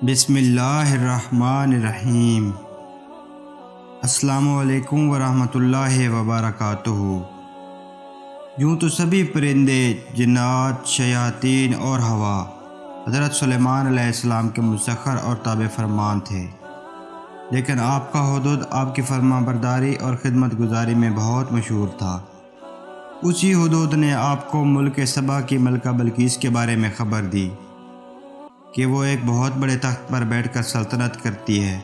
بسم اللہ الرحمن الرحیم۔ السلام علیکم ورحمۃ اللہ وبرکاتہ۔ یوں تو سبھی پرندے، جنات، شیاطین اور ہوا حضرت سلیمان علیہ السلام کے مسخر اور تابع فرمان تھے، لیکن آپ کا حدود آپ کی فرما برداری اور خدمت گزاری میں بہت مشہور تھا۔ اسی حدود نے آپ کو ملک سبا کی ملکہ بلقیس کے بارے میں خبر دی کہ وہ ایک بہت بڑے تخت پر بیٹھ کر سلطنت کرتی ہے،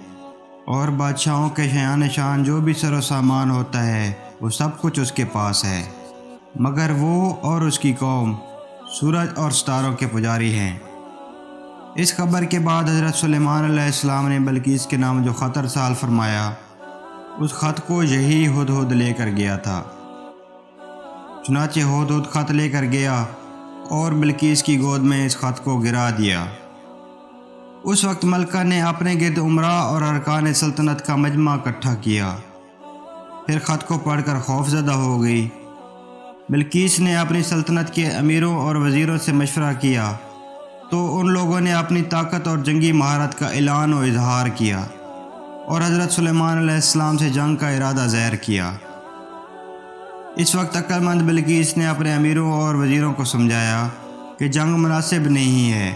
اور بادشاہوں کے شایان شان جو بھی سر و سامان ہوتا ہے وہ سب کچھ اس کے پاس ہے، مگر وہ اور اس کی قوم سورج اور ستاروں کے پجاری ہیں۔ اس خبر کے بعد حضرت سلیمان علیہ السلام نے بلقیس کے نام جو خط ارسال فرمایا، اس خط کو یہی ہدہد لے کر گیا تھا۔ چنانچہ ہدہد خط لے کر گیا اور بلقیس کی گود میں اس خط کو گرا دیا۔ اس وقت ملکہ نے اپنے گرد امراء اور ارکان سلطنت کا مجمع اکٹھا کیا، پھر خط کو پڑھ کر خوف زدہ ہو گئی۔ بلقیس نے اپنی سلطنت کے امیروں اور وزیروں سے مشورہ کیا تو ان لوگوں نے اپنی طاقت اور جنگی مہارت کا اعلان و اظہار کیا اور حضرت سلیمان علیہ السلام سے جنگ کا ارادہ ظاہر کیا۔ اس وقت عقل مند بلقیس نے اپنے امیروں اور وزیروں کو سمجھایا کہ جنگ مناسب نہیں ہے،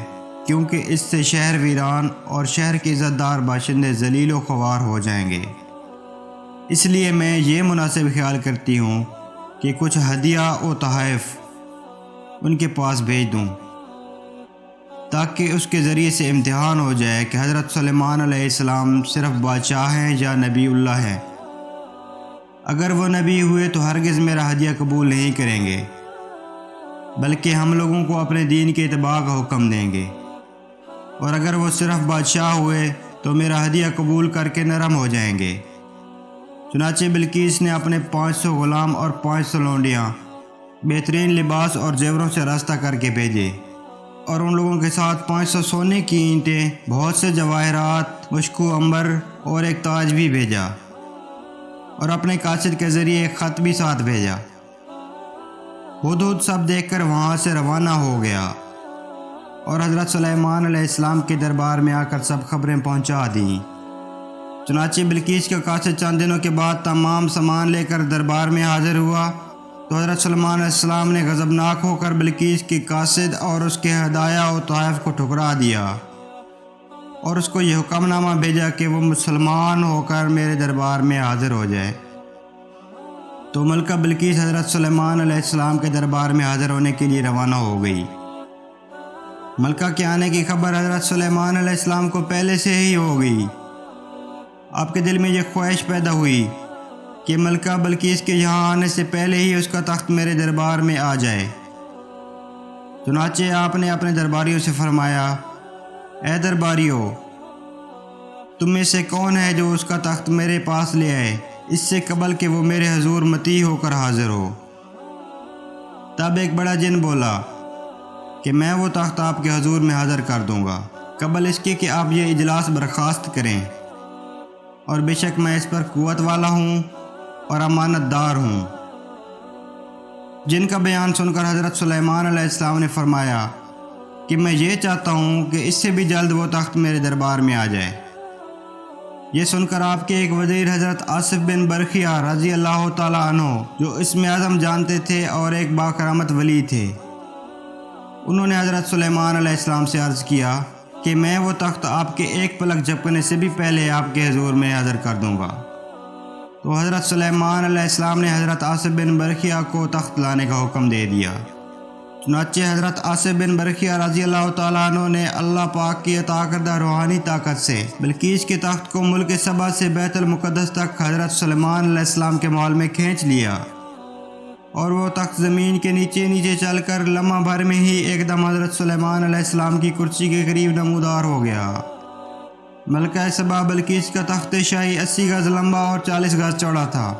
کیونکہ اس سے شہر ویران اور شہر کے عزت دار باشندے ذلیل و خوار ہو جائیں گے۔ اس لیے میں یہ مناسب خیال کرتی ہوں کہ کچھ ہدیہ و تحائف ان کے پاس بھیج دوں، تاکہ اس کے ذریعے سے امتحان ہو جائے کہ حضرت سلیمان علیہ السلام صرف بادشاہ ہیں یا نبی اللہ ہیں۔ اگر وہ نبی ہوئے تو ہرگز میرا ہدیہ قبول نہیں کریں گے، بلکہ ہم لوگوں کو اپنے دین کے اتباع کا حکم دیں گے، اور اگر وہ صرف بادشاہ ہوئے تو میرا ہدیہ قبول کر کے نرم ہو جائیں گے۔ چنانچہ بلقیس نے اپنے 500 غلام اور 500 لونڈیاں بہترین لباس اور زیوروں سے راستہ کر کے بھیجے، اور ان لوگوں کے ساتھ 500 سونے کی اینٹیں، بہت سے جواہرات، مشکو عنبر اور ایک تاج بھی بھیجا، اور اپنے قاصد کے ذریعے ایک خط بھی ساتھ بھیجا۔ ہدہد سب دیکھ کر وہاں سے روانہ ہو گیا اور حضرت سلیمان علیہ السلام کے دربار میں آ کر سب خبریں پہنچا دیں۔ چنانچہ بلقیس کا قاصد چند دنوں کے بعد تمام سامان لے کر دربار میں حاضر ہوا تو حضرت سلیمان علیہ السلام نے غضبناک ہو کر بلقیس کے قاصد اور اس کے ہدایہ و تحائف کو ٹھکرا دیا، اور اس کو یہ حکم نامہ بھیجا کہ وہ مسلمان ہو کر میرے دربار میں حاضر ہو جائے۔ تو ملکہ بلقیس حضرت سلیمان علیہ السلام کے دربار میں حاضر ہونے کے لیے روانہ ہو گئی۔ ملکہ کے آنے کی خبر حضرت سلیمان علیہ السلام کو پہلے سے ہی ہو گئی۔ آپ کے دل میں یہ خواہش پیدا ہوئی کہ ملکہ بلقیس کے یہاں آنے سے پہلے ہی اس کا تخت میرے دربار میں آ جائے۔ چنانچہ آپ نے اپنے درباریوں سے فرمایا، اے درباریوں، تم میں سے کون ہے جو اس کا تخت میرے پاس لے آئے، اس سے قبل کہ وہ میرے حضور مطیع ہو کر حاضر ہو؟ تب ایک بڑا جن بولا کہ میں وہ تخت آپ کے حضور میں حاضر کر دوں گا، قبل اس کے کہ آپ یہ اجلاس برخاست کریں، اور بے شک میں اس پر قوت والا ہوں اور امانت دار ہوں۔ جن کا بیان سن کر حضرت سلیمان علیہ السلام نے فرمایا کہ میں یہ چاہتا ہوں کہ اس سے بھی جلد وہ تخت میرے دربار میں آ جائے۔ یہ سن کر آپ کے ایک وزیر حضرت آصف بن برخیہ رضی اللہ تعالیٰ عنہ، جو اسم اعظم جانتے تھے اور ایک باکرامت ولی تھے، انہوں نے حضرت سلیمان علیہ السلام سے عرض کیا کہ میں وہ تخت آپ کے ایک پلک جھپکنے سے بھی پہلے آپ کے حضور میں حاضر کر دوں گا۔ تو حضرت سلیمان علیہ السلام نے حضرت آصف بن برخیہ کو تخت لانے کا حکم دے دیا۔ چنانچہ حضرت آصف بن برخیہ رضی اللہ تعالیٰ عنہ نے اللہ پاک کی عطا کردہ روحانی طاقت سے بلقیس کے تخت کو ملک سبا سے بیت المقدس تک حضرت سلیمان علیہ السلام کے محل میں کھینچ لیا، اور وہ تخت زمین کے نیچے نیچے چل کر لمحہ بھر میں ہی ایک دم حضرت سلیمان علیہ السلام کی کرسی کے قریب نمودار ہو گیا۔ ملکہ سبا بلقیس کا تخت شاہی 80 گز لمبا اور 40 گز چوڑا تھا۔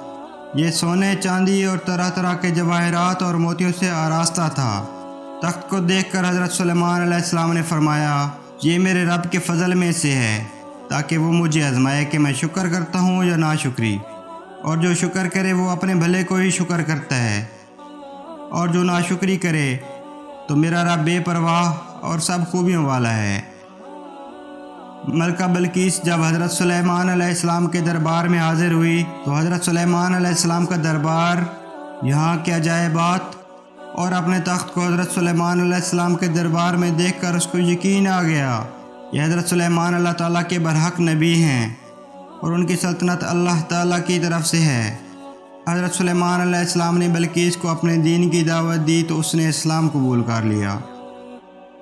یہ سونے، چاندی اور طرح طرح کے جواہرات اور موتیوں سے آراستہ تھا۔ تخت کو دیکھ کر حضرت سلیمان علیہ السلام نے فرمایا، یہ میرے رب کے فضل میں سے ہے، تاکہ وہ مجھے آزمائے کہ میں شکر کرتا ہوں یا ناشکری، اور جو شکر کرے وہ اپنے بھلے کو ہی شکر کرتا ہے، اور جو ناشکری کرے تو میرا رب بے پرواہ اور سب خوبیوں والا ہے۔ ملکہ بلقیس جب حضرت سلیمان علیہ السلام کے دربار میں حاضر ہوئی تو حضرت سلیمان علیہ السلام کا دربار، یہاں کے عجائبات اور اپنے تخت کو حضرت سلیمان علیہ السلام کے دربار میں دیکھ کر اس کو یقین آ گیا کہ حضرت سلیمان اللہ تعالیٰ کے برحق نبی ہیں اور ان کی سلطنت اللہ تعالیٰ کی طرف سے ہے۔ حضرت سلیمان علیہ السلام نے بلقیس کو اپنے دین کی دعوت دی تو اس نے اسلام قبول کر لیا۔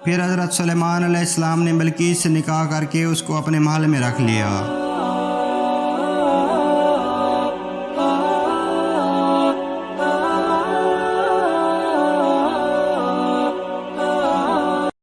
پھر حضرت سلیمان علیہ السلام نے بلقیس سے نکاح کر کے اس کو اپنے محل میں رکھ لیا۔